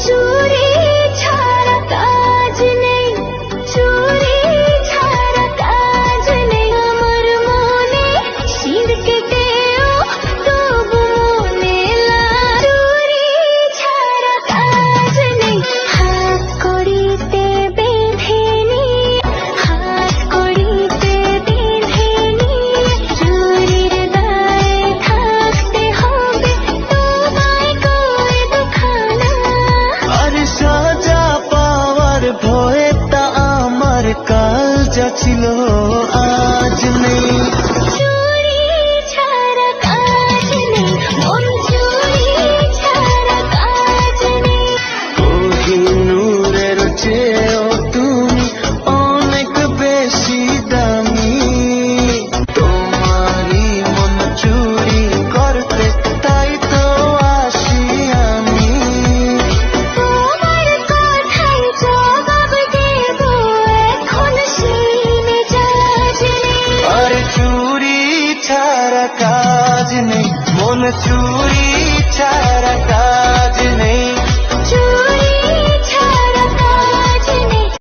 চুরি ছাড়া কাজ নেই, চুরি ছাড়া কাজ নেই। আমার মনে শির কেটেও তবু মনে চুরি ছাড়া কাজ নেই। হাত কড়িতে বেঁধে নিয়ে, হাত কড়িতে বেঁধে নিয়ে চুরির গায়ে থাকতে হবে তোমায় করে দুখানা। আর সাজা পাওয়ার ভয়ে তা আমার কাল যা ছিল আজ নেই। চুরি ছাড়া কাজ নেই, মন চুরি ছাড়া কাজ নেই। কোহিনূরের চেয়েও তুমি অনেক বেশি দামি। তোমারই মন চুরি করতে তাই তো আসি আমি। তোমার কথায় জবাব দেব এখন সেই মেজাজ নেই। আর চুরি ছাড়া কাজ নেই, মন চুরি ছাড়া